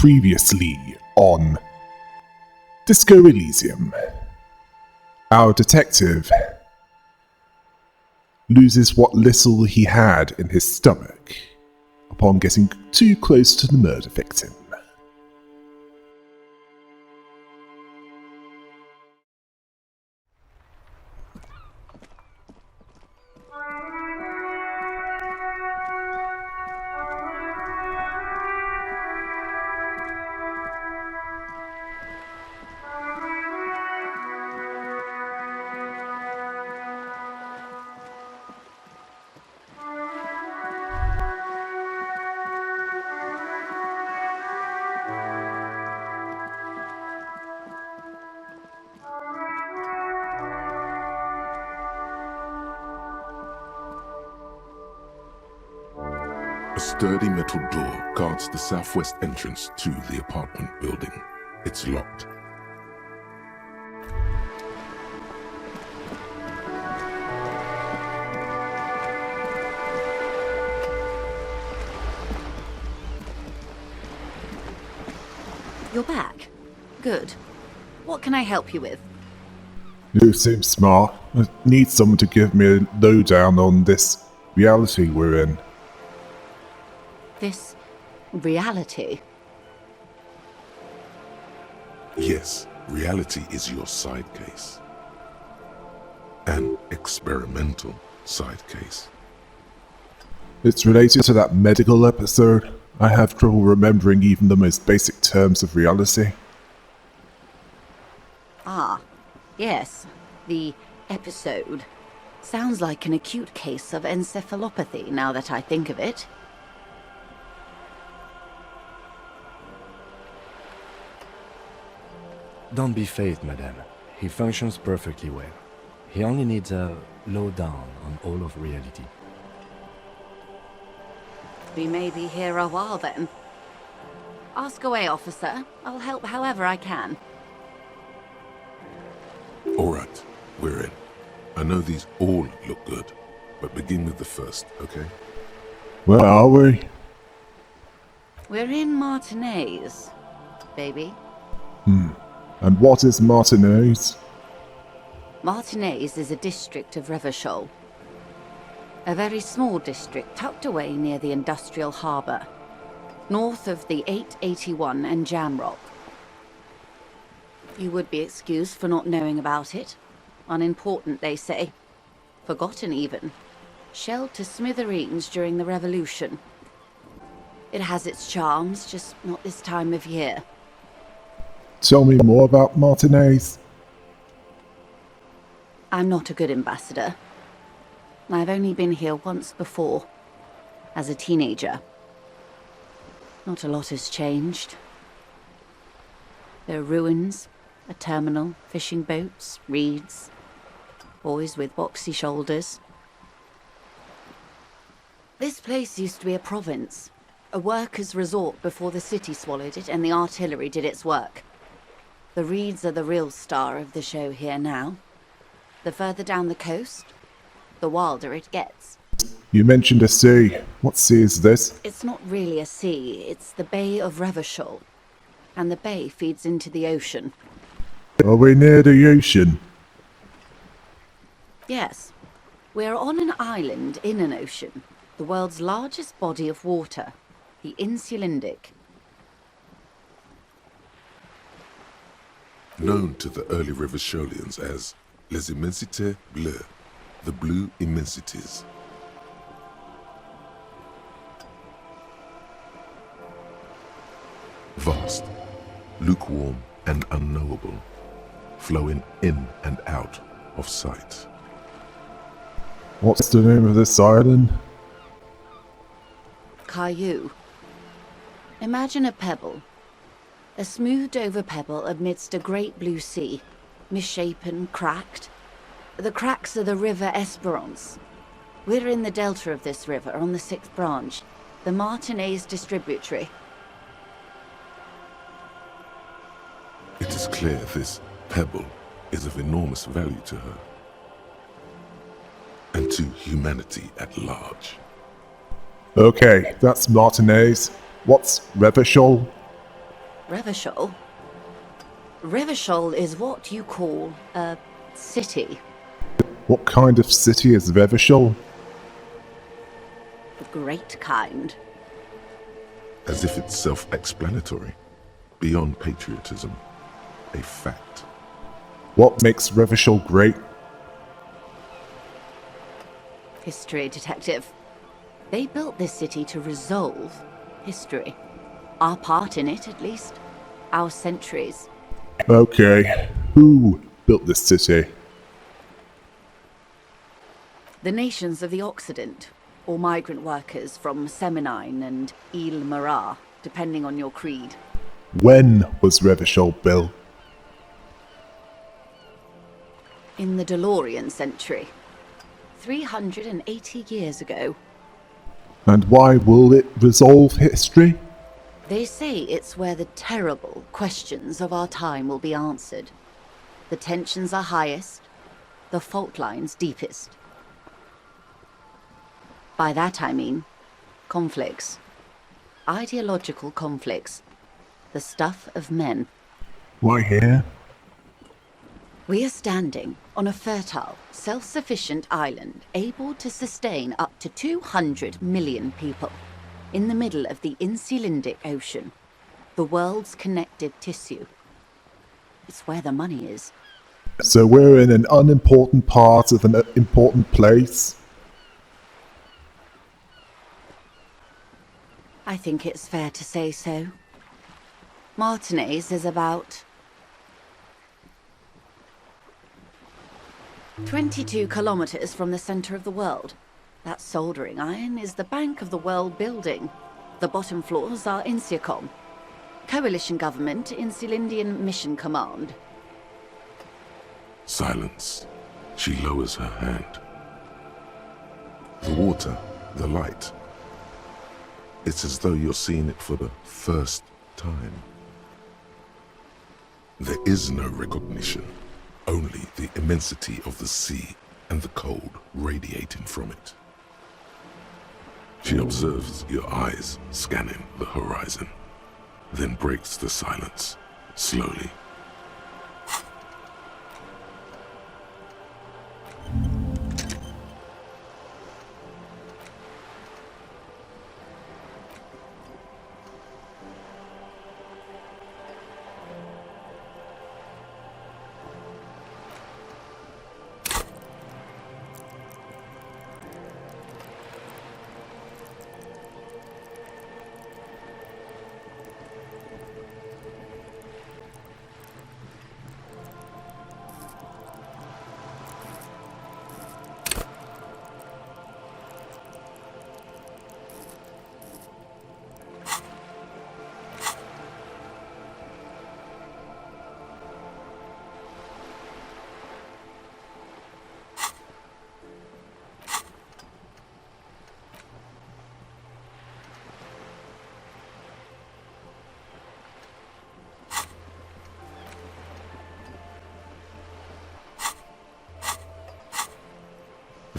Previously on Disco Elysium, our detective loses what little he had in his stomach upon getting too close to the murder victim. A sturdy metal door guards the southwest entrance to the apartment building. It's locked. You're back. Good. What can I help you with? You seem smart. I need someone to give me a lowdown on this reality we're in. This reality? Yes, reality is your side case. An experimental side case. It's related to that medical episode. I have trouble remembering even the most basic terms of reality. Ah, yes. The episode. Sounds like an acute case of encephalopathy, now that I think of it. Don't be phased, madame. He functions perfectly well. He only needs a lowdown on all of reality. We may be here a while then. Ask away, officer. I'll help however I can. All right, we're in. I know these all look good, but begin with the first, okay? Where are we? We're in Martinez, baby. And what is Martinez? Martinez is a district of Revachol. A very small district tucked away near the industrial harbour, north of the 881 and Jamrock. You would be excused for not knowing about it. Unimportant, they say. Forgotten, even. Shelled to smithereens during the Revolution. It has its charms, just not this time of year. Tell me more about Martinez. I'm not a good ambassador. I've only been here once before, as a teenager. Not a lot has changed. There are ruins, a terminal, fishing boats, reeds, boys with boxy shoulders. This place used to be a province, a workers' resort before the city swallowed it and the artillery did its work. The reeds are the real star of the show here now. The further down the coast, the wilder it gets. You mentioned a sea. What sea is this? It's not really a sea, it's the Bay of Revachol. And the bay feeds into the ocean. Are we near the ocean? Yes. We're on an island in an ocean. The world's largest body of water. The Insulindic. Known to the early Revacholians as Les Immensités Bleues, the Blue Immensities. Vast, lukewarm and unknowable, flowing in and out of sight. What's the name of this island? Caillou. Imagine a pebble. A smoothed-over pebble amidst a great blue sea, misshapen, cracked. The cracks are the River Esperance. We're in the delta of this river, on the 6th branch, the Martinez distributary. It is clear this pebble is of enormous value to her, and to humanity at large. Okay, that's Martinez. What's Revachol? Revachol? Revachol is what you call a city. What kind of city is Revachol? The great kind. As if it's self-explanatory, beyond patriotism, a fact. What makes Revachol great? History, detective. They built this city to resolve history. Our part in it, at least. Our centuries. Okay, who built this city? The nations of the Occident, or migrant workers from Semenine and Ile Marat, depending on your creed. When was Revachol built? In the DeLorean century. 380 years ago. And why will it resolve history? They say it's where the terrible questions of our time will be answered. The tensions are highest, the fault lines deepest. By that I mean conflicts. Ideological conflicts. The stuff of men. Why here? We are standing on a fertile, self-sufficient island able to sustain up to 200 million people in the middle of the Insulindic Ocean, the world's connective tissue. It's where the money is. So we're in an unimportant part of an important place? I think it's fair to say so. Martinez is about 22 kilometers from the center of the world. That soldering iron is the bank of the world building. The bottom floors are Insiacom, coalition government, Insulindian Mission Command. Silence. She lowers her hand. The water, the light. It's as though you're seeing it for the first time. There is no recognition, only the immensity of the sea and the cold radiating from it. She observes your eyes scanning the horizon, then breaks the silence, slowly.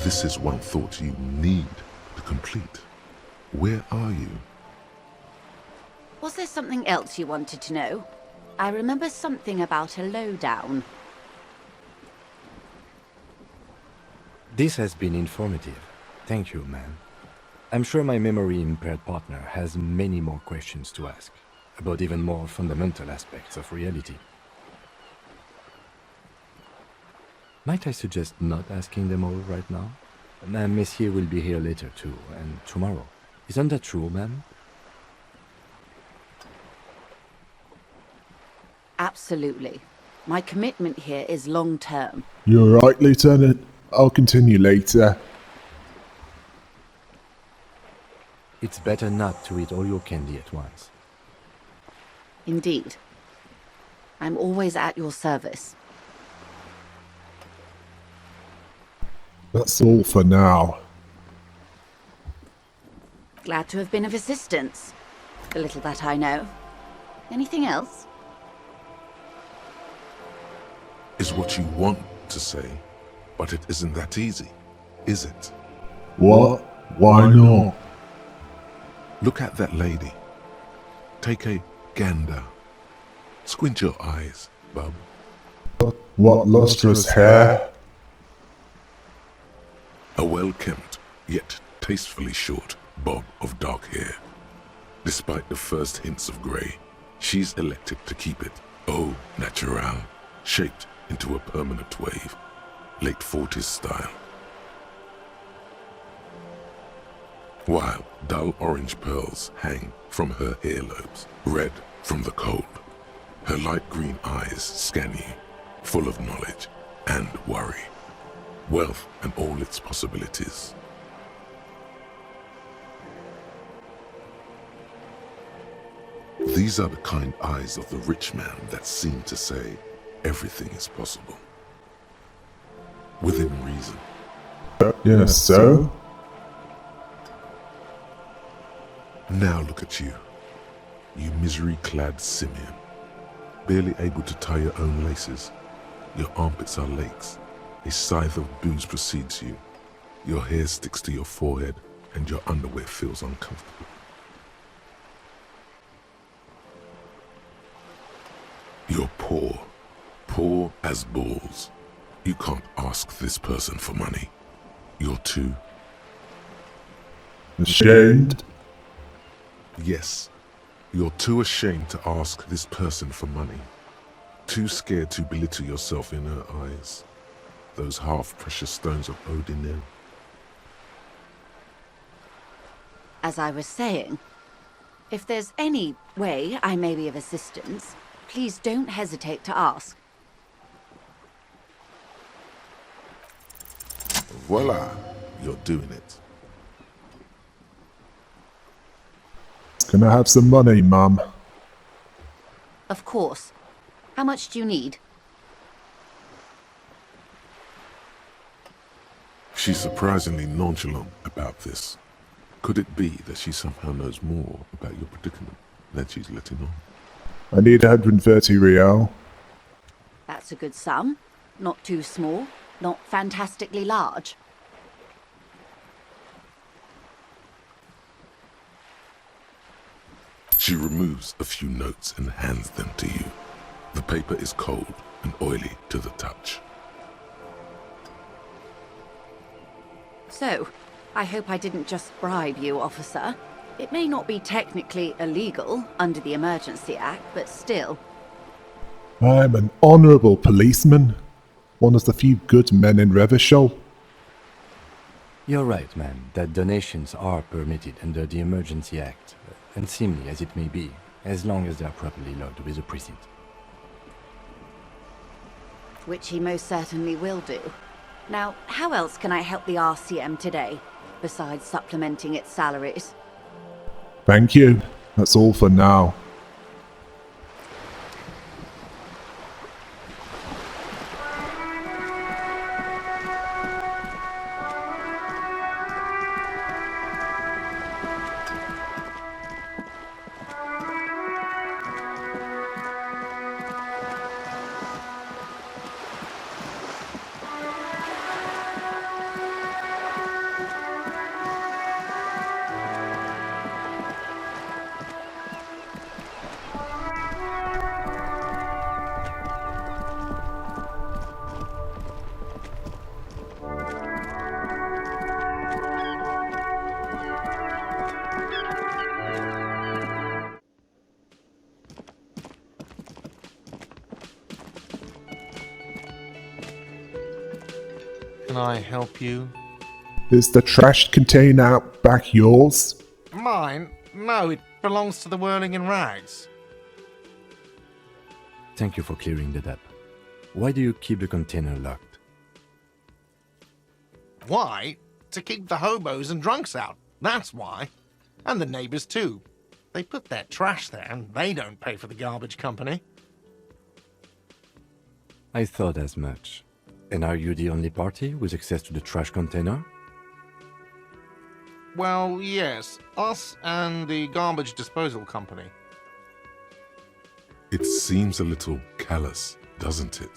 This is one thought you need to complete. Where are you? Was there something else you wanted to know? I remember something about a lowdown. This has been informative. Thank you, ma'am. I'm sure my memory-impaired partner has many more questions to ask, about even more fundamental aspects of reality. Might I suggest not asking them all right now? Messier will be here later too, and tomorrow. Isn't that true, ma'am? Absolutely. My commitment here is long-term. You're right, Lieutenant. I'll continue later. It's better not to eat all your candy at once. Indeed. I'm always at your service. That's all for now. Glad to have been of assistance. The little that I know. Anything else? Is what you want to say, but it isn't that easy, is it? What? Why not? Look at that lady. Take a gander Squint your eyes, bub. What lustrous hair? A well-kempt, yet tastefully short, bob of dark hair. Despite the first hints of grey, she's elected to keep it au natural, shaped into a permanent wave, late 40s style. While dull orange pearls hang from her earlobes, red from the cold. Her light green eyes scan you, full of knowledge and worry, wealth and all its possibilities. These are the kind eyes of the rich man that seem to say everything is possible. Within reason. Yes, so? Now look at you, you misery-clad simian, barely able to tie your own laces. Your armpits are lakes, a scythe of booze precedes you, your hair sticks to your forehead, and your underwear feels uncomfortable. You're poor as balls. You can't ask this person for money. You're too... Ashamed? Yes, you're too ashamed to ask this person for money. Too scared to belittle yourself in her eyes. Those half-precious stones of Odin. As I was saying, if there's any way I may be of assistance, please don't hesitate to ask. Voila, you're doing it. Can I have some money, Mum? Of course. How much do you need? She's surprisingly nonchalant about this. Could it be that she somehow knows more about your predicament than she's letting on? I need 130 real. That's a good sum. Not too small, not fantastically large. She removes a few notes and hands them to you. The paper is cold and oily to the touch. So, I hope I didn't just bribe you, officer. It may not be technically illegal under the Emergency Act, but still. I'm an honourable policeman. One of the few good men in Revachol. You're right, man, that donations are permitted under the Emergency Act, unseemly as it may be, as long as they are properly logged with the precinct. Which he most certainly will do. Now, how else can I help the RCM today, besides supplementing its salaries? Thank you. That's all for now. Can I help you? Is the trash container out back yours? Mine? No, it belongs to the Whirling in Rags. Thank you for clearing that up. Why do you keep the container locked? Why? To keep the hobos and drunks out. That's why. And the neighbors too. They put their trash there and they don't pay for the garbage company. I thought as much. And are you the only party with access to the trash container? Well, yes. Us and the garbage disposal company. It seems a little callous, doesn't it?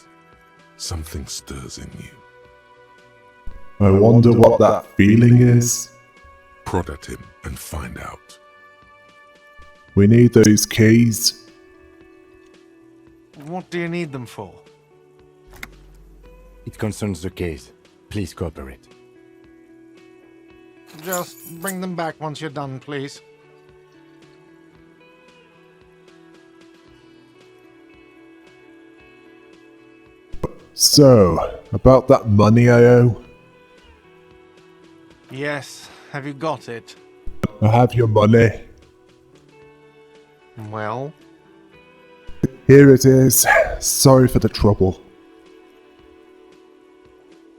Something stirs in you. I wonder what that feeling is. Prod at him and find out. We need those keys. What do you need them for? It concerns the case. Please cooperate. Just bring them back once you're done, please. So, about that money I owe? Yes, have you got it? I have your money. Well, Here it is. Sorry for the trouble.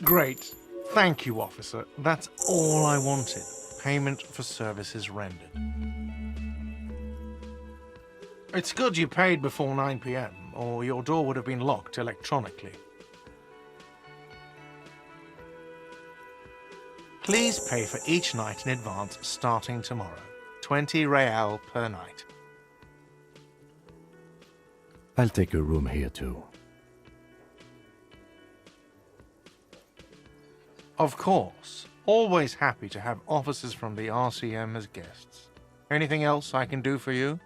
great. Thank you, officer. That's all I wanted. Payment for services rendered. It's good you paid before 9 p.m., or your door would have been locked electronically. Please pay for each night in advance starting tomorrow. 20 real per night. I'll take a room here too. Of course. Always happy to have officers from the RCM as guests. Anything else I can do for you?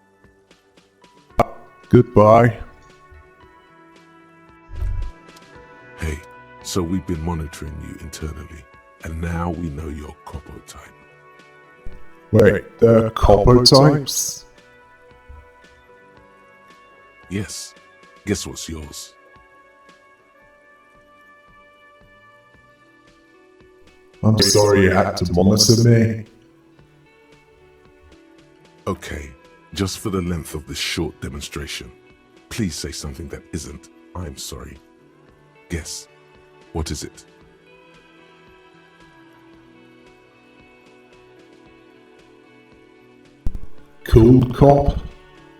Goodbye. Hey, so we've been monitoring you internally, and now we know your Copo type. Wait, they're Hobos types? Yes. Guess what's yours? I'm sorry you had to monitor me. Okay, just for the length of this short demonstration, please say something that isn't, I'm sorry. Guess. What is it? Cool cop?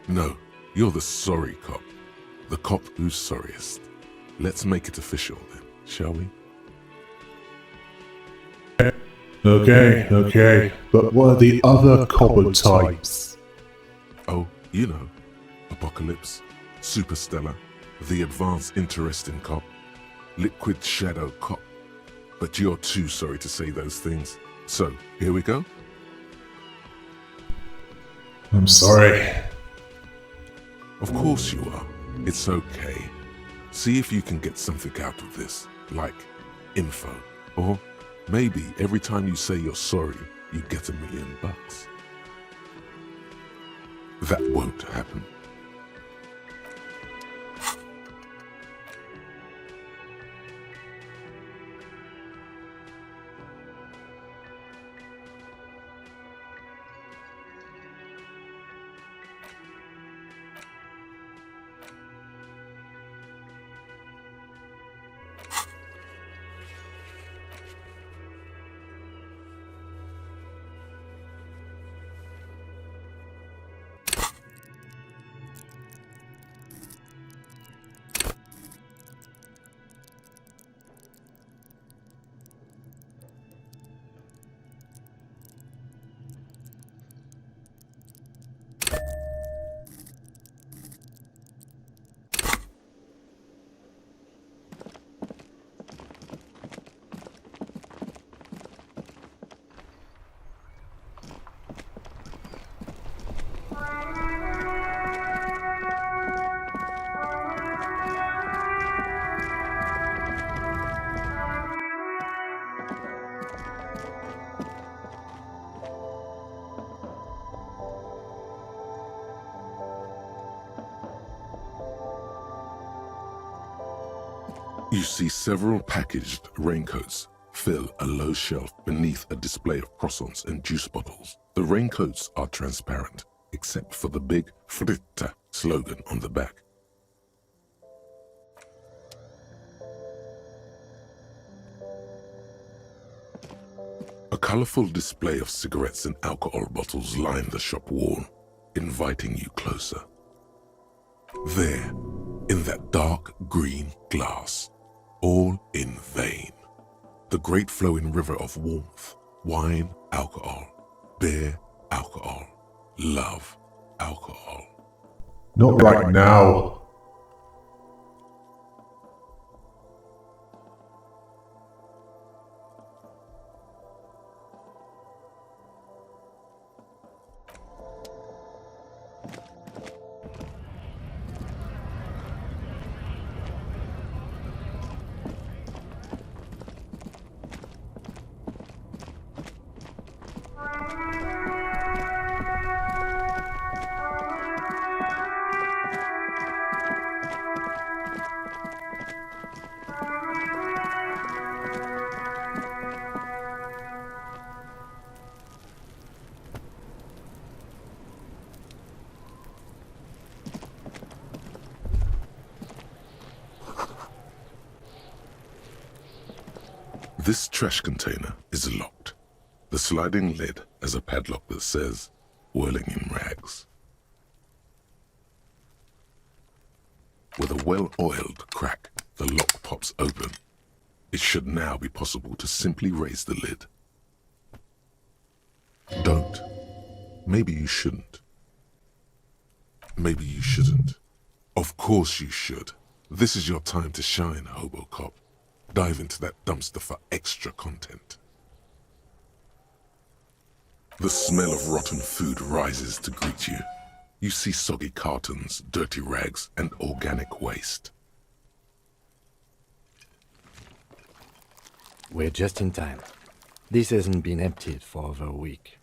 No, you're the sorry cop. The cop who's sorriest. Let's make it official then, shall we? Okay. But what are the other Hobos types? Oh, you know. Apocalypse, Superstellar, the Advanced Interesting Cop, Liquid Shadow Cop. But you're too sorry to say those things. So, here we go. I'm sorry. Of course you are. It's okay. See if you can get something out of this, like info. Or maybe every time you say you're sorry, you get $1 million. That won't happen. You see several packaged raincoats fill a low shelf beneath a display of croissants and juice bottles. The raincoats are transparent, except for the big Fritta slogan on the back. A colorful display of cigarettes and alcohol bottles line the shop wall, inviting you closer. There, in that dark green glass, all in vain. The great flowing river of warmth, wine, alcohol, beer, alcohol, love, alcohol. Not right now. This trash container is locked. The sliding lid has a padlock that says, "Whirling in rags." With a well-oiled crack, the lock pops open. It should now be possible to simply raise the lid. Don't. Maybe you shouldn't. Maybe you shouldn't. Of course you should. This is your time to shine, Hobo Cop. Dive into that dumpster for extra content. The smell of rotten food rises to greet you. You see soggy cartons, dirty rags, and organic waste. We're just in time. This hasn't been emptied for over a week.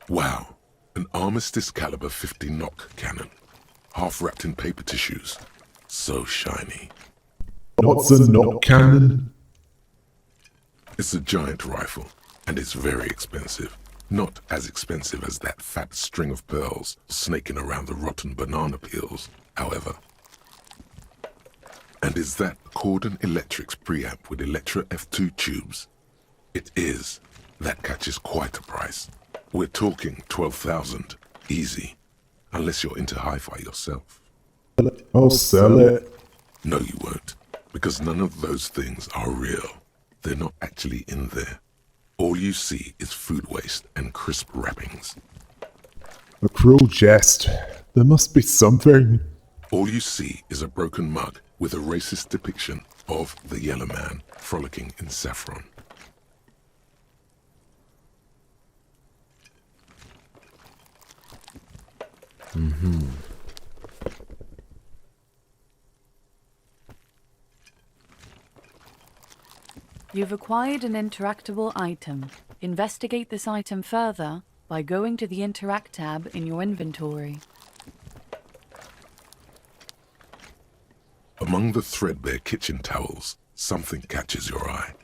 Wow, an Armistice caliber 50 knock cannon, half wrapped in paper tissues. So shiny. What's a knock cannon? It's a giant rifle, and it's very expensive. Not as expensive as that fat string of pearls snaking around the rotten banana peels, however. And is that Cordon Electric's preamp with Electra F2 tubes? It is. That catches quite a price. We're talking 12,000, easy, unless you're into hi-fi yourself. I'll sell it. No, you won't, because none of those things are real. They're not actually in there. All you see is food waste and crisp wrappings. A cruel jest. There must be something. All you see is a broken mug with a racist depiction of the Yellow Man frolicking in saffron. You've acquired an interactable item. Investigate this item further by going to the Interact tab in your inventory. Among the threadbare kitchen towels, something catches your eye.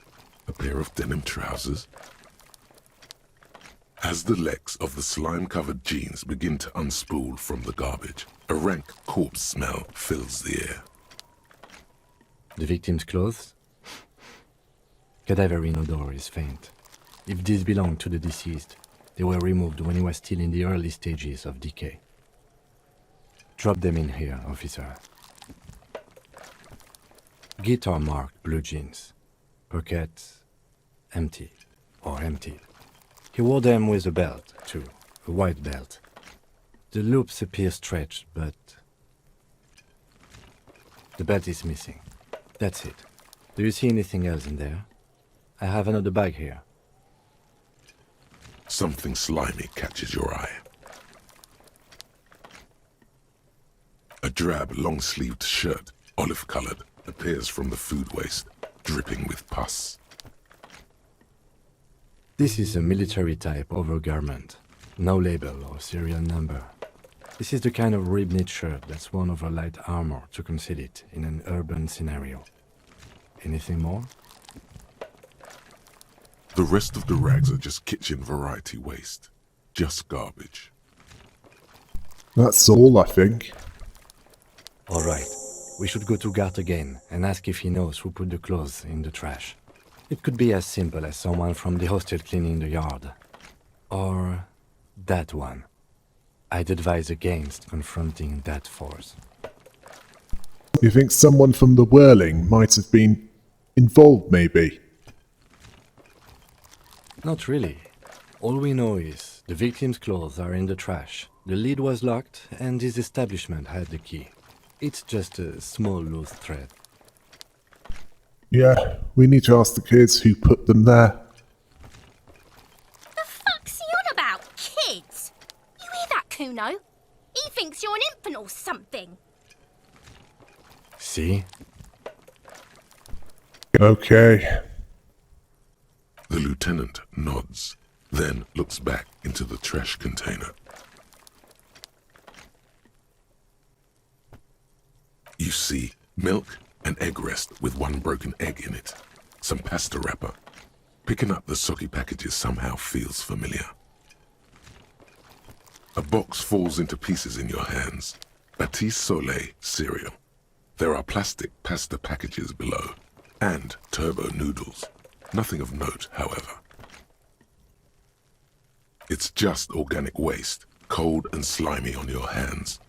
A pair of denim trousers. As the legs of the slime-covered jeans begin to unspool from the garbage, a rank corpse smell fills the air. The victim's clothes? Cadaverine odor is faint. If these belong to the deceased, they were removed when he was still in the early stages of decay. Drop them in here, officer. Guitar marked blue jeans. Pockets empty or emptied. He wore them with a belt, too. A white belt. The loops appear stretched, but the belt is missing. That's it. Do you see anything else in there? I have another bag here. Something slimy catches your eye. A drab, long-sleeved shirt, olive-colored, appears from the food waste, dripping with pus. This is a military-type overgarment. No label or serial number. This is the kind of rib-knit shirt that's worn over light armor to conceal it in an urban scenario. Anything more? The rest of the rags are just kitchen variety waste. Just garbage. That's all, I think. All right. We should go to Gart again and ask if he knows who put the clothes in the trash. It could be as simple as someone from the hostel cleaning the yard. Or that one. I'd advise against confronting that force. You think someone from the Whirling might have been involved, maybe? Not really. All we know is the victim's clothes are in the trash, the lid was locked, and his establishment had the key. It's just a small loose thread. Yeah, we need to ask the kids who put them there. The fuck's he on about, kids? You hear that, Kuno? He thinks you're an infant or something. See? Okay. The lieutenant nods, then looks back into the trash container. You see milk and egg rest with one broken egg in it, some pasta wrapper. Picking up the soggy packages somehow feels familiar. A box falls into pieces in your hands. Batiste Soleil cereal. There are plastic pasta packages below, and turbo noodles. Nothing of note, however. It's just organic waste, cold and slimy on your hands.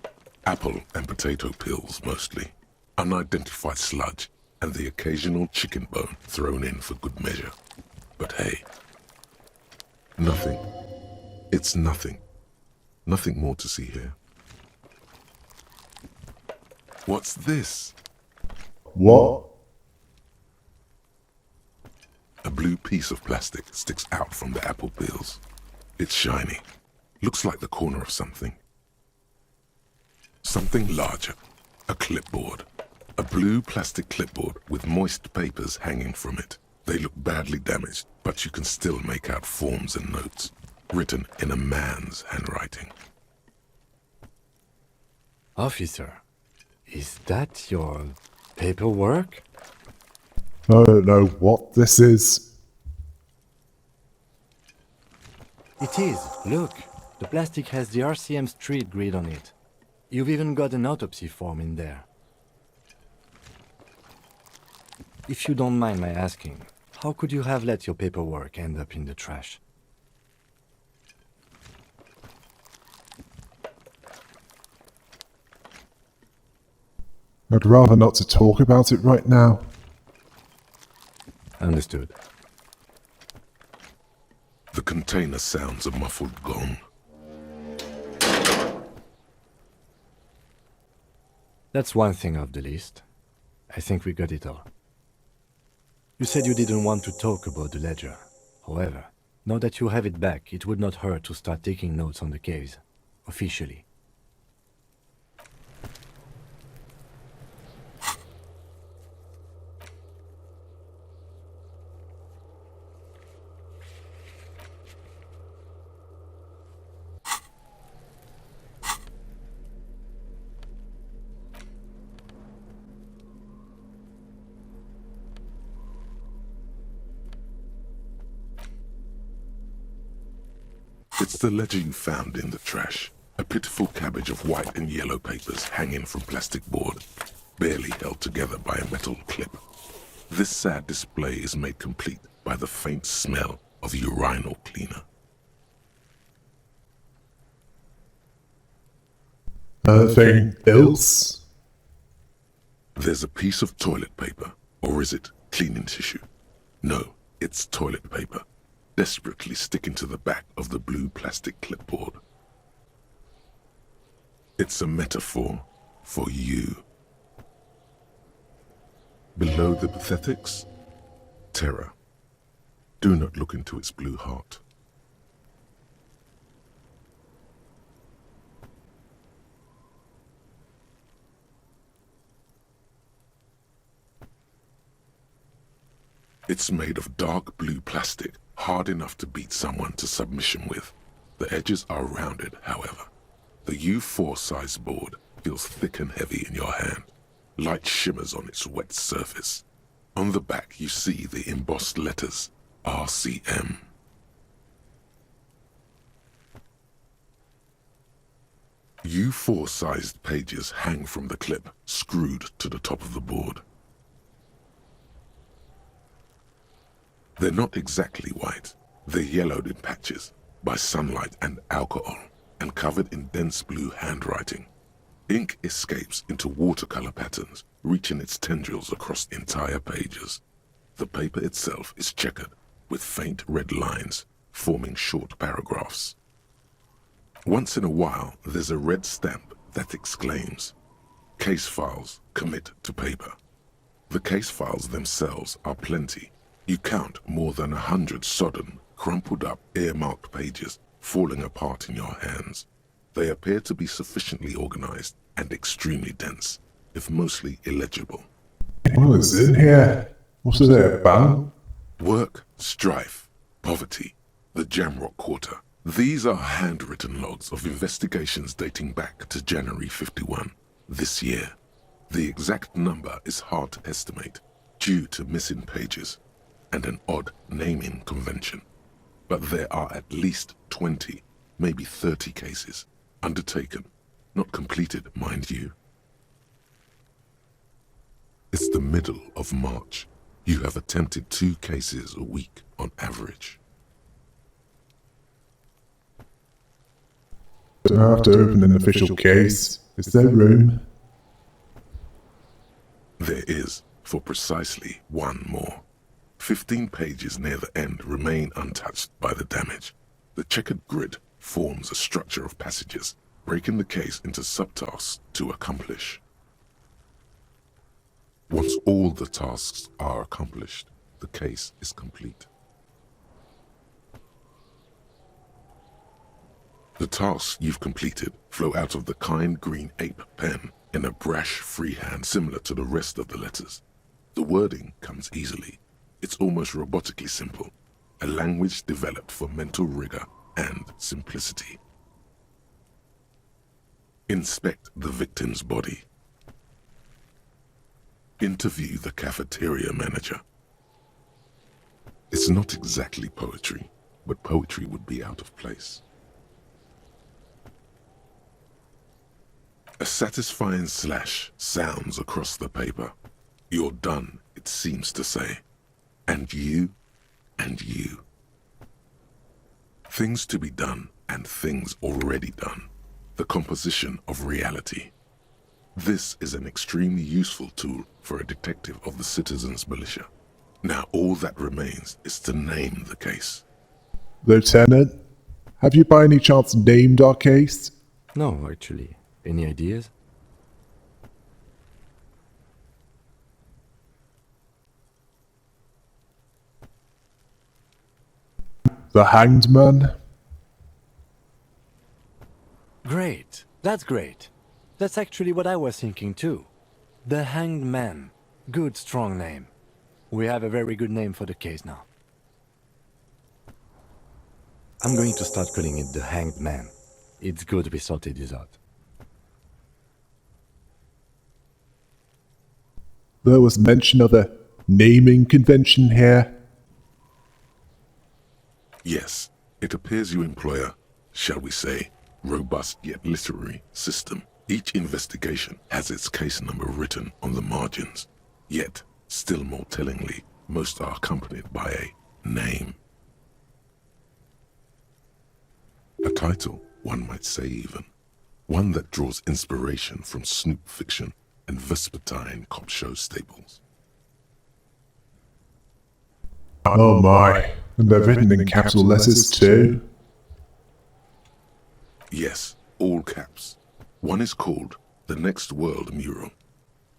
Apple and potato peels, mostly. Unidentified sludge, and the occasional chicken bone thrown in for good measure. But hey, nothing. It's nothing. Nothing more to see here. What's this? What? A blue piece of plastic sticks out from the apple peels. It's shiny. Looks like the corner of something. Something larger. A clipboard. A blue plastic clipboard with moist papers hanging from it. They look badly damaged, but you can still make out forms and notes, written in a man's handwriting. Officer, is that your paperwork? I don't know what this is. It is. Look, the plastic has the RCM street grid on it. You've even got an autopsy form in there. If you don't mind my asking, how could you have let your paperwork end up in the trash? I'd rather not to talk about it right now. Understood. The container sounds a muffled gong. That's one thing off the list. I think we got it all. You said you didn't want to talk about the ledger. However, now that you have it back, it would not hurt to start taking notes on the case, officially. It's the ledger you found in the trash. A pitiful cabbage of white and yellow papers hanging from plastic board, barely held together by a metal clip. This sad display is made complete by the faint smell of urinal cleaner. Anything else? There's a piece of toilet paper, or is it cleaning tissue? No, it's toilet paper, desperately sticking to the back of the blue plastic clipboard. It's a metaphor for you. Below the pathetics, terror. Do not look into its blue heart. It's made of dark blue plastic, hard enough to beat someone to submission with. The edges are rounded, however. The U4 size board feels thick and heavy in your hand. Light shimmers on its wet surface. On the back you see the embossed letters, RCM. U4 sized pages hang from the clip, screwed to the top of the board. They're not exactly white. They're yellowed in patches by sunlight and alcohol, and covered in dense blue handwriting. Ink escapes into watercolor patterns, reaching its tendrils across entire pages. The paper itself is checkered, with faint red lines, forming short paragraphs. Once in a while, there's a red stamp that exclaims, "Case files commit to paper." The case files themselves are plenty. You count more than 100 sodden, crumpled up, earmarked pages falling apart in your hands. They appear to be sufficiently organized and extremely dense, if mostly illegible. What is in here? What are they about? Work, strife, poverty, the Jamrock Quarter. These are handwritten logs of investigations dating back to January 51, this year. The exact number is hard to estimate, due to missing pages and an odd naming convention. But there are at least 20, maybe 30 cases, Undertaken, not completed, mind you. It's the middle of March. You have attempted 2 cases a week on average. Do I have to open an official case? Is there room? There is, for precisely 1 more. 15 pages near the end remain untouched by the damage. The checkered grid forms a structure of passages, breaking the case into subtasks to accomplish. Once all the tasks are accomplished, the case is complete. The tasks you've completed flow out of the kind green ape pen in a brash freehand similar to the rest of the letters. The wording comes easily. It's almost robotically simple, a language developed for mental rigor and simplicity. Inspect the victim's body. Interview the cafeteria manager. It's not exactly poetry, but poetry would be out of place. A satisfying slash sounds across the paper. You're done, it seems to say. And you, and you. Things to be done and things already done. The composition of reality. This is an extremely useful tool for a detective of the citizens' militia. Now all that remains is to name the case. Lieutenant, have you by any chance named our case? No, actually. Any ideas? The Hanged Man? Great. That's great. That's actually what I was thinking too. The Hanged Man. Good, strong name. We have a very good name for the case now. I'm going to start calling it the Hanged Man. It's good we sorted this out. There was mention of a naming convention here. Yes, it appears you employ a, shall we say, robust yet literary system. Each investigation has its case number written on the margins. Yet, still more tellingly, most are accompanied by a name. A title, one might say even. One that draws inspiration from snoop fiction and vespertine cop show staples. Oh my, and they're written in capital letters too? Yes, all caps. One is called The Next World Mural.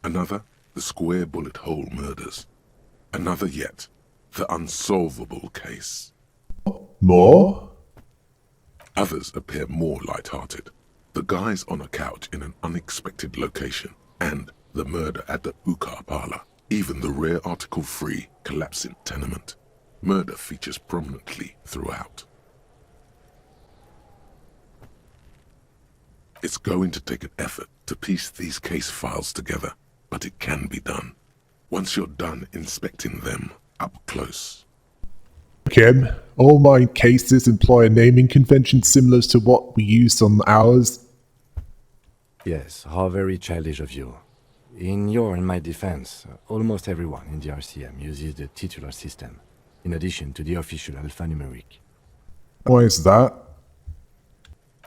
Another, The Square Bullet Hole Murders. Another yet, The Unsolvable Case. More? Others appear more light-hearted. The guys on a couch in an unexpected location, and the murder at the hookah parlor. Even the rare article-free collapsing tenement. Murder features prominently throughout. It's going to take an effort to piece these case files together, but it can be done. Once you're done inspecting them up close. Kim, all my cases employ a naming convention similar to what we used on ours. Yes, how very childish of you. In your and my defense, almost everyone in the RCM uses the titular system, in addition to the official alphanumeric. Why is that?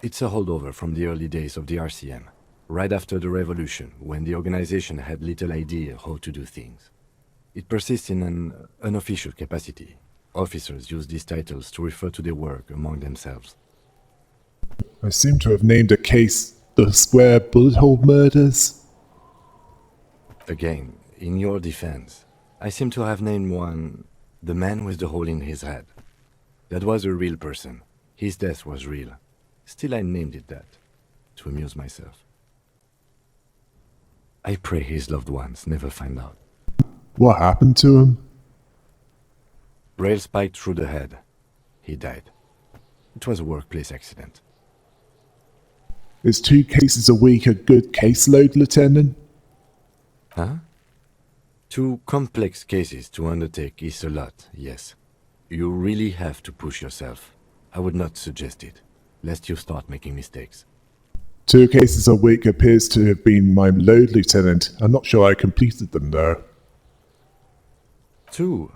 It's a holdover from the early days of the RCM, right after the revolution, when the organization had little idea how to do things. It persists in an unofficial capacity. Officers use these titles to refer to their work among themselves. I seem to have named a case The Square Bullet Hole Murders. Again, in your defense, I seem to have named one The Man with the Hole in His Head. That was a real person. His death was real. Still, I named it that, to amuse myself. I pray his loved ones never find out. What happened to him? Rail spiked through the head. He died. It was a workplace accident. Is 2 cases a week a good caseload, Lieutenant? Huh? 2 complex cases to undertake is a lot, yes. You really have to push yourself. I would not suggest it, lest you start making mistakes. 2 cases a week appears to have been my load, Lieutenant. I'm not sure I completed them, though. 2?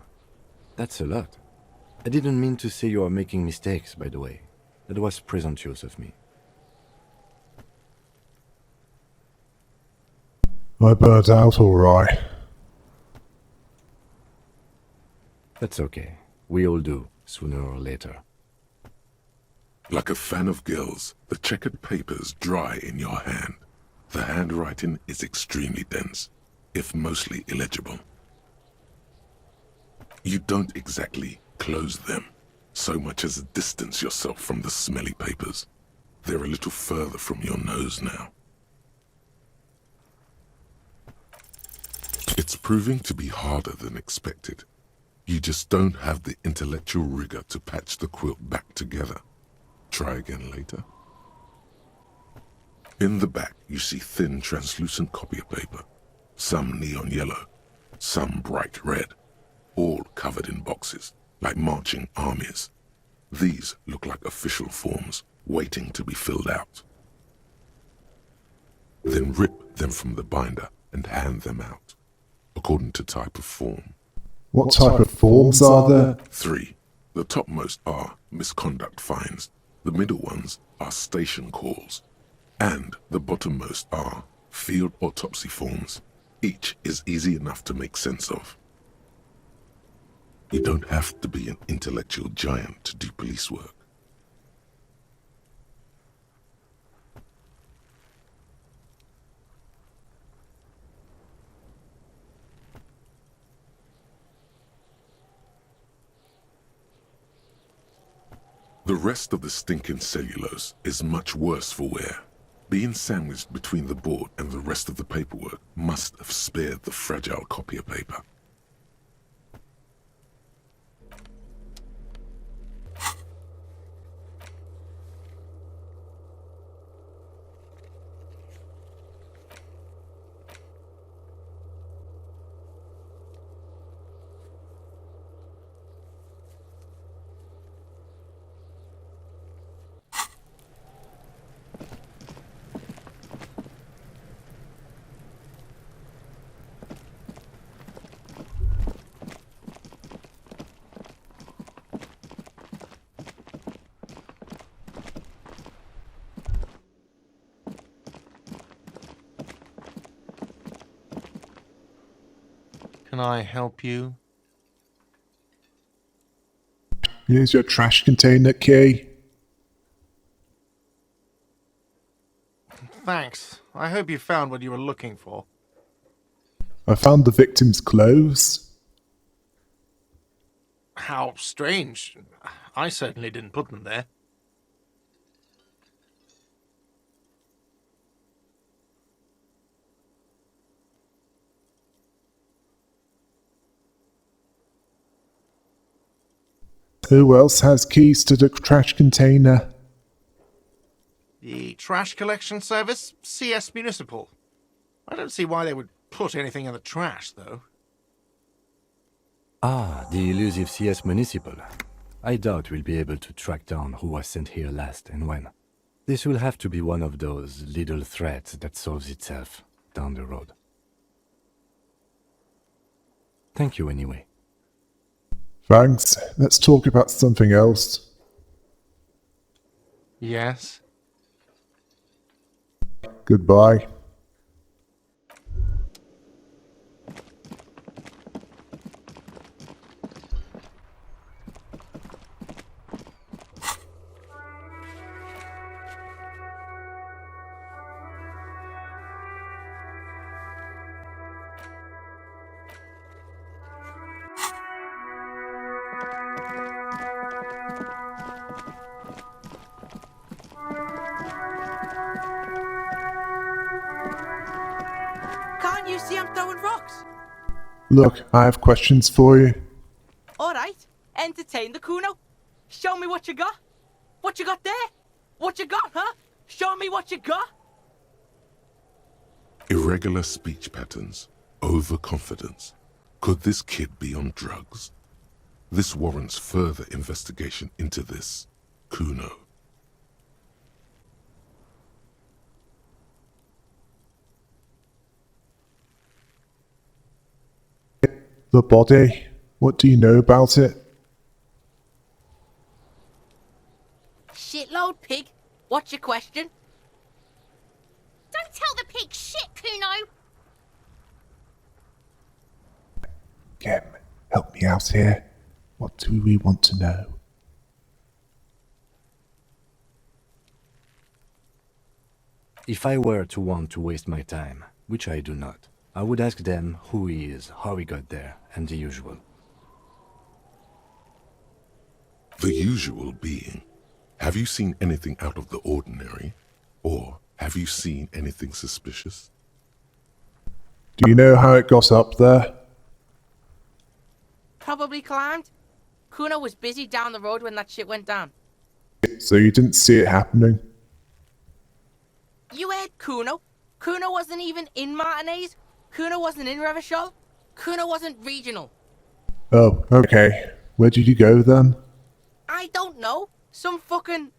That's a lot. I didn't mean to say you are making mistakes, by the way. That was presumptuous of me. I burned out all right. That's okay. We all do, sooner or later. Like a fan of gills, the checkered papers dry in your hand. The handwriting is extremely dense, if mostly illegible. You don't exactly close them, so much as distance yourself from the smelly papers. They're a little further from your nose now. It's proving to be harder than expected. You just don't have the intellectual rigor to patch the quilt back together. Try again later. In the back, you see thin, translucent copier paper. Some neon yellow, some bright red, all covered in boxes, like marching armies. These look like official forms, waiting to be filled out. Then rip them from the binder and hand them out, according to type of form. What type of forms are there? 3. The topmost are misconduct fines. The middle ones are station calls. And the bottommost are field autopsy forms. Each is easy enough to make sense of. You don't have to be an intellectual giant to do police work. The rest of the stinking cellulose is much worse for wear. Being sandwiched between the board and the rest of the paperwork must have spared the fragile copier paper. Can I help you? Here's your trash container key. Thanks. I hope you found what you were looking for. I found the victim's clothes. How strange. I certainly didn't put them there. Who else has keys to the trash container? The trash collection service? CS Municipal. I don't see why they would put anything in the trash, though. Ah, the elusive CS Municipal. I doubt we'll be able to track down who was sent here last and when. This will have to be one of those little threats that solves itself down the road. Thank you anyway. Thanks. Let's talk about something else. Yes? Goodbye. Can't you see I'm throwing rocks? Look, I have questions for you. Alright, entertain the Kuno. Show me what you got. What you got there? What you got, huh? Show me what you got. Irregular speech patterns, overconfidence. Could this kid be on drugs? This warrants further investigation into this Kuno. The body? What do you know about it? Shitload, pig. What's your question? Don't tell the pig shit, Kuno. Kim, help me out here. What do we want to know? If I were to want to waste my time, which I do not, I would ask them who he is, how he got there, and the usual. The usual being, have you seen anything out of the ordinary? Or have you seen anything suspicious? Do you know how it got up there? Probably climbed. Kuno was busy down the road when that shit went down. So you didn't see it happening? You heard Kuno. Kuno wasn't even in Martinez. Kuno wasn't in Revachol. Kuno wasn't regional. Oh, okay. Where did you go then? I don't know. Some fucking...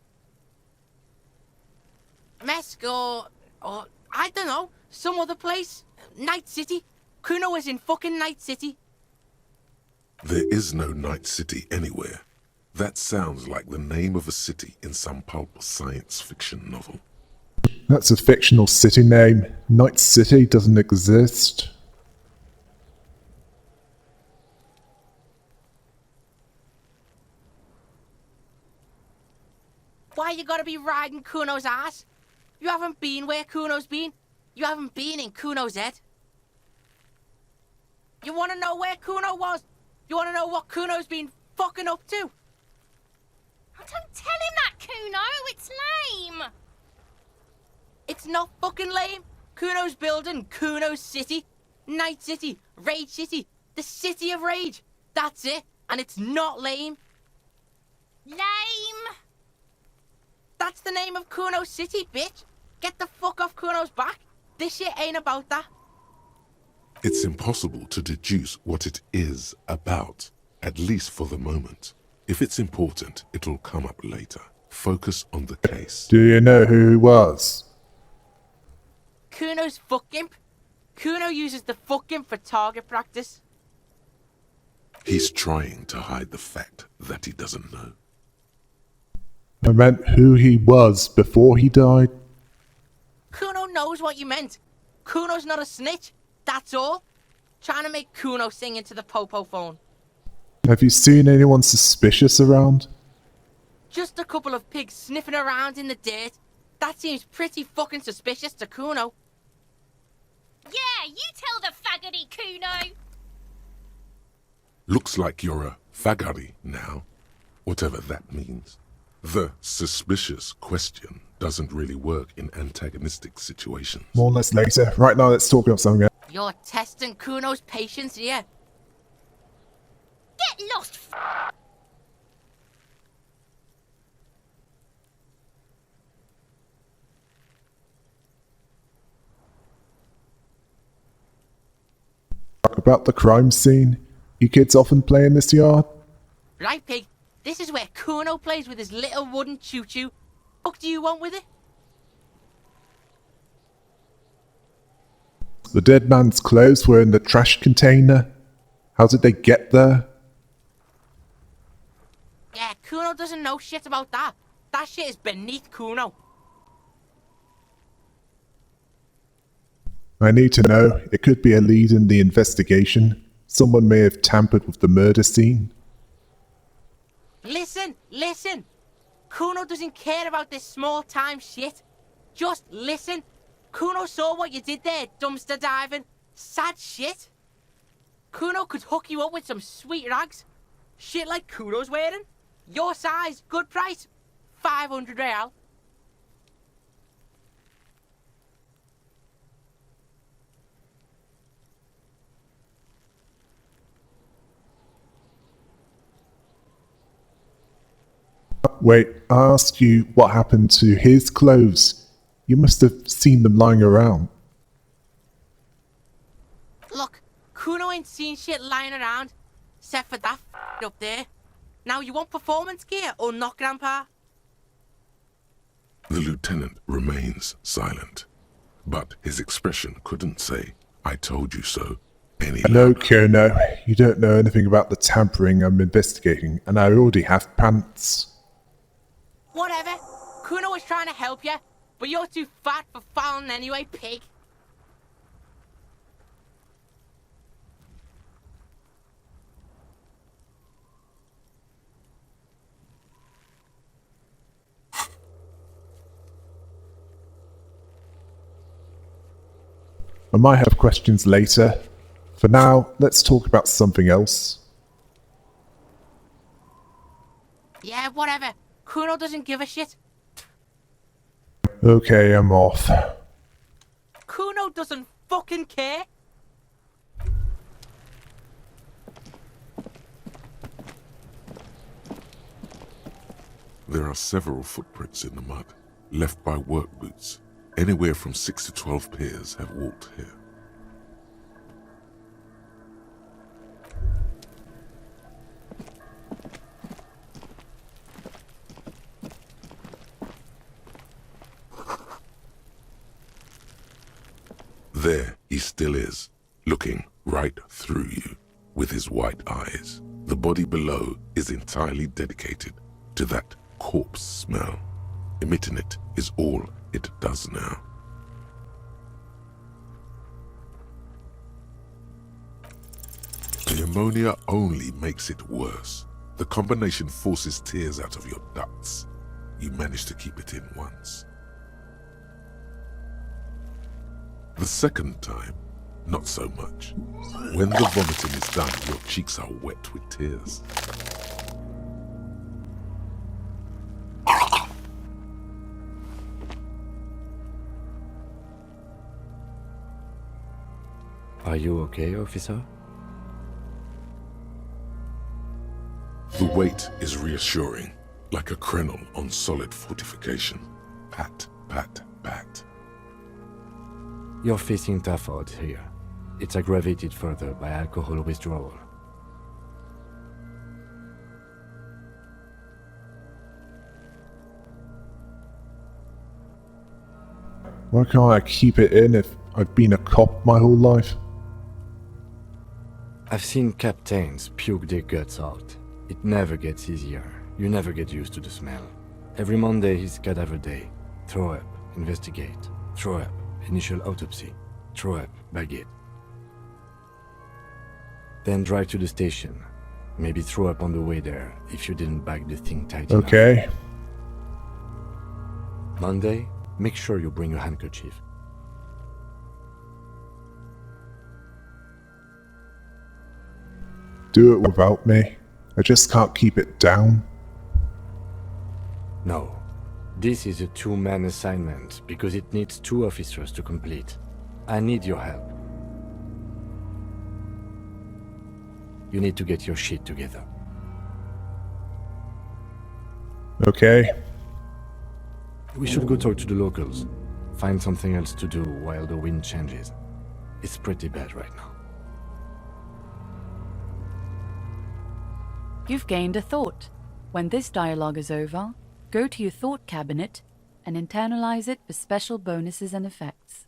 Mesk or I don't know. Some other place. Night City. Kuno was in fucking Night City. There is no Night City anywhere. That sounds like the name of a city in some pulp science fiction novel. That's a fictional city name. Night City doesn't exist. Why you gotta be riding Kuno's ass? You haven't been where Kuno's been. You haven't been in Kuno's head. You wanna know where Kuno was? You wanna know what Kuno's been fucking up to? Oh, don't tell him that, Kuno. It's lame. It's not fucking lame. Kuno's building Kuno's City. Night City. Rage City. The City of Rage. That's it. And it's not lame. Lame. That's the name of Kuno's City, bitch. Get the fuck off Kuno's back. This shit ain't about that. It's impossible to deduce what it is about, at least for the moment. If it's important, it'll come up later. Focus on the case. Do you know who he was? Kuno's fuck gimp. Kuno uses the fuck gimp for target practice. He's trying to hide the fact that he doesn't know. I meant who he was before he died. Kuno knows what you meant. Kuno's not a snitch. That's all. Trying to make Kuno sing into the popo phone. Have you seen anyone suspicious around? Just a couple of pigs sniffing around in the dirt. That seems pretty fucking suspicious to Kuno. Yeah, you tell the faggoty, Kuno. Looks like you're a fagari now, whatever that means. The suspicious question doesn't really work in antagonistic situations. More or less later. Right now, let's talk about something else. You're testing Kuno's patience here. Get lost, Talk about the crime scene. You kids often play in this yard? Right, pig. This is where Kuno plays with his little wooden choo-choo. What do you want with it? The dead man's clothes were in the trash container. How did they get there? Yeah, Kuno doesn't know shit about that. That shit is beneath Kuno. I need to know. It could be a lead in the investigation. Someone may have tampered with the murder scene. Listen. Kuno doesn't care about this small-time shit. Just listen. Kuno saw what you did there, dumpster diving. Sad shit. Kuno could hook you up with some sweet rags. Shit like Kuno's wearing. Your size, good price. 500 real. Wait, I asked you what happened to his clothes. You must have seen them lying around. Look, Kuno ain't seen shit lying around. Except for that up there. Now, you want performance gear or not, Grandpa? The lieutenant remains silent, but his expression couldn't say, "I told you so," Any No, louder. Kuno, you don't know anything about the tampering I'm investigating, and I already have pants. Whatever. Kuno was trying to help you, but you're too fat for fouling anyway, pig. I might have questions later. For now, let's talk about something else. Yeah, whatever. Kuno doesn't give a shit. Okay, I'm off. Kuno doesn't fucking care. There are several footprints in the mud, left by work boots. Anywhere from 6 to 12 pairs have walked here. There he still is, looking right through you with his white eyes. The body below is entirely dedicated to that corpse smell. Emitting it is all it does now. The ammonia only makes it worse. The combination forces tears out of your ducts. You manage to keep it in once. The second time, not so much. When the vomiting is done, your cheeks are wet with tears. Are you okay, officer? The weight is reassuring, like a krenel on solid fortification. Pat, pat, pat. You're facing tough odds here. It's aggravated further by alcohol withdrawal. Why can't I keep it in if I've been a cop my whole life? I've seen captains puke their guts out. It never gets easier. You never get used to the smell. Every Monday is cadaver day. Throw up, investigate. Throw up, initial autopsy. Throw up, bag it. Then drive to the station. Maybe throw up on the way there if you didn't bag the thing tight enough. Okay. Monday, make sure you bring a handkerchief. Do it without me. I just can't keep it down. No. This is a two-man assignment because it needs 2 officers to complete. I need your help. You need to get your shit together. Okay. We should go talk to the locals. Find something else to do while the wind changes. It's pretty bad right now. You've gained a thought. When this dialogue is over, go to your thought cabinet and internalize it for special bonuses and effects.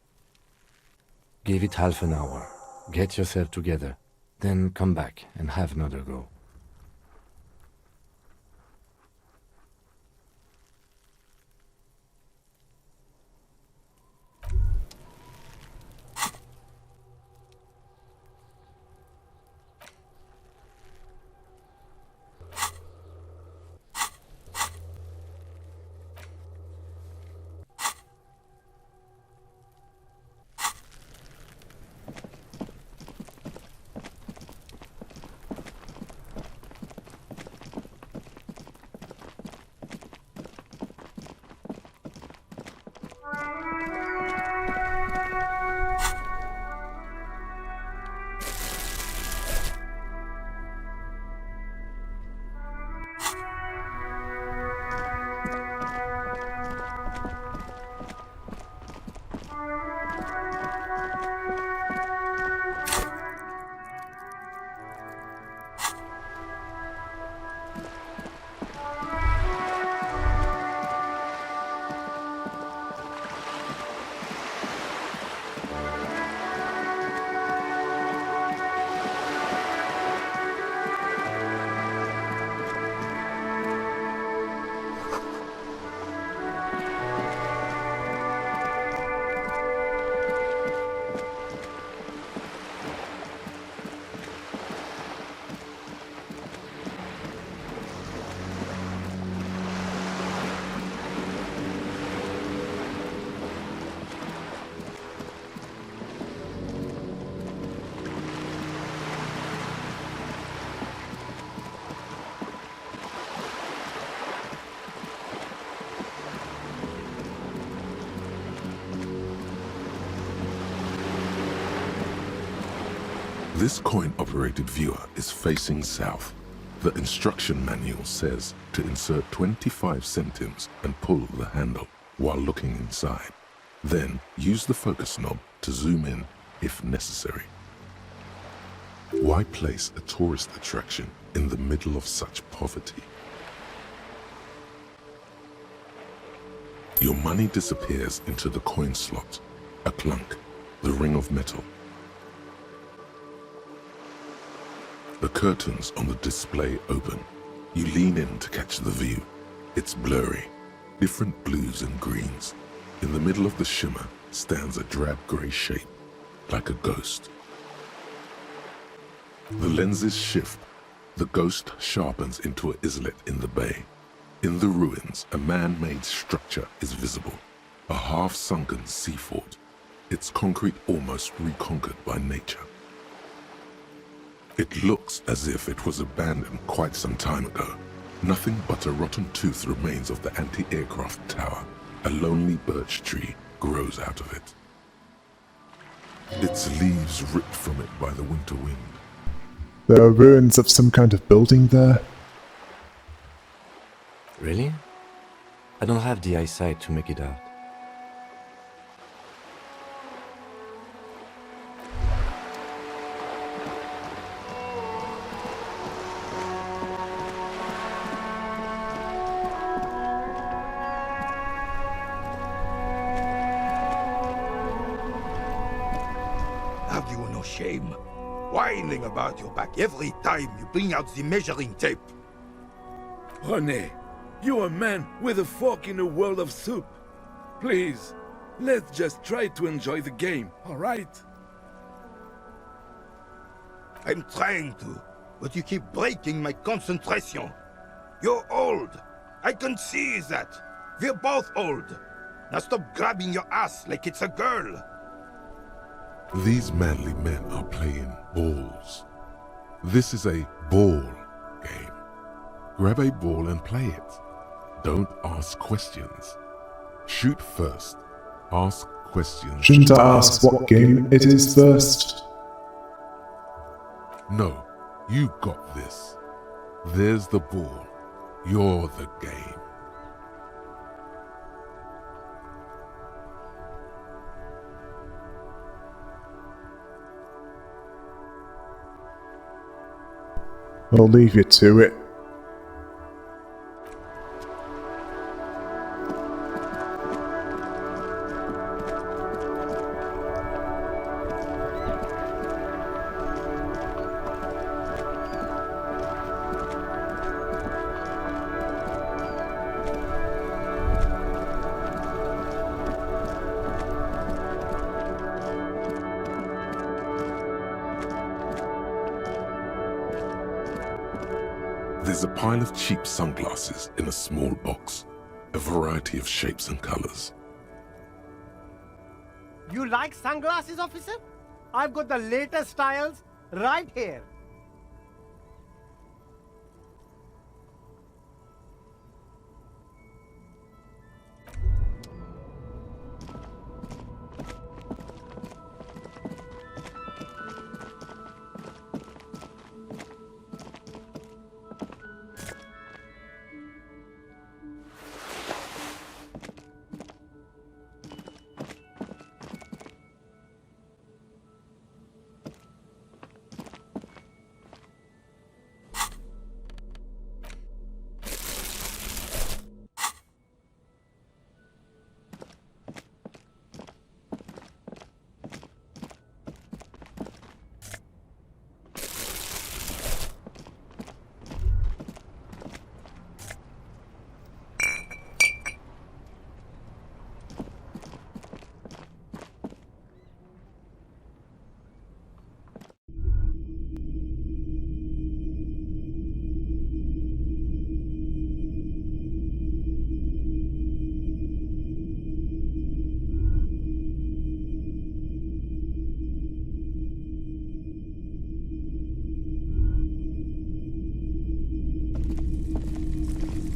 Give it half an hour. Get yourself together. Then come back and have another go. This coin-operated viewer is facing south. The instruction manual says to insert 25 centimes and pull the handle while looking inside. Then use the focus knob to zoom in if necessary. Why place a tourist attraction in the middle of such poverty? Your money disappears into the coin slot, a clunk, the ring of metal. The curtains on the display open. You lean in to catch the view. It's blurry, different blues and greens. In the middle of the shimmer stands a drab grey shape, like a ghost. The lenses shift. The ghost sharpens into an islet in the bay. In the ruins, a man-made structure is visible, a half-sunken sea fort, its concrete almost reconquered by nature. It looks as if it was abandoned quite some time ago. Nothing but a rotten tooth remains of the anti-aircraft tower. A lonely birch tree grows out of it. Its leaves ripped from it by the winter wind. There are ruins of some kind of building there. Really? I don't have the eyesight to make it out. Have you no shame? Whining about your back every time you bring out the measuring tape. René, you're a man with a fork in a world of soup. Please, let's just try to enjoy the game, alright? I'm trying to, but you keep breaking my concentration. You're old. I can see that. We're both old. Now stop grabbing your ass like it's a girl. These manly men are playing balls. This is a ball game. Grab a ball and play it. Don't ask questions. Shoot first. Ask questions. Shouldn't I ask what game it is first? No, you got this. There's the ball. You're the game. I'll leave you to it. There's a pile of cheap sunglasses in a small box, a variety of shapes and colors. You like sunglasses, officer? I've got the latest styles right here.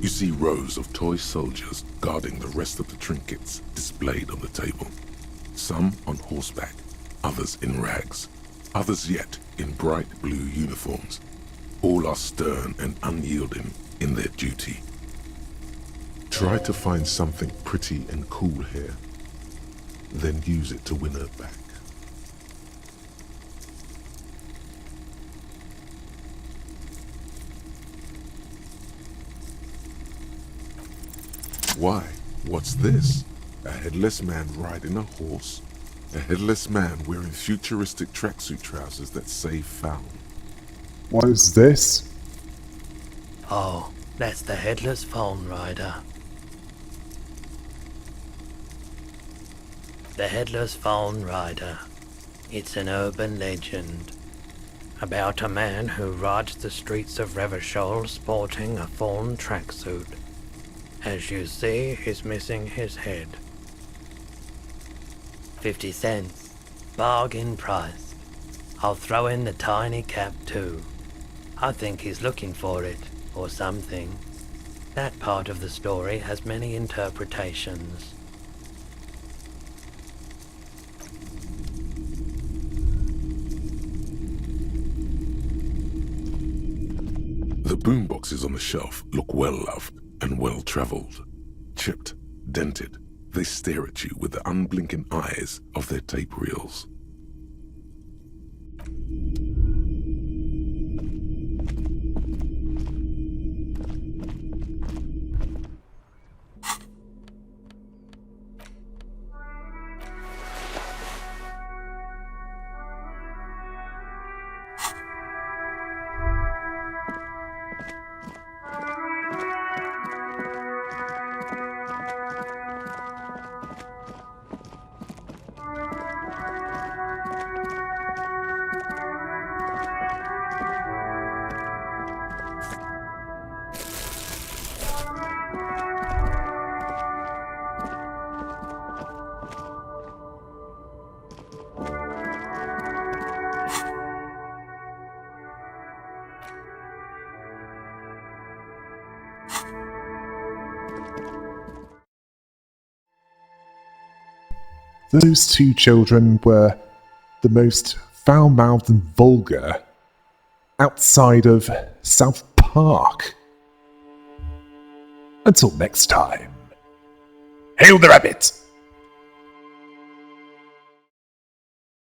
You see rows of toy soldiers guarding the rest of the trinkets displayed on the table. Some on horseback, others in rags, others yet in bright blue uniforms. All are stern and unyielding in their duty. Try to find something pretty and cool here, then use it to win her back. Why, what's this? A headless man riding a horse? A headless man wearing futuristic tracksuit trousers that say found. What is this? Oh, that's the Headless Phone Rider. The Headless Phone Rider. It's an urban legend about a man who rides the streets of Revachol sporting a fawn tracksuit. As you see, he's missing his head. 50 cents. Bargain price. I'll throw in the tiny cap too. I think he's looking for it, or something. That part of the story has many interpretations. The boomboxes on the shelf look well-loved and well-traveled. Chipped, dented, they stare at you with the unblinking eyes of their tape reels. Those two children were the most foul-mouthed and vulgar outside of South Park. Until next time, hail the rabbit!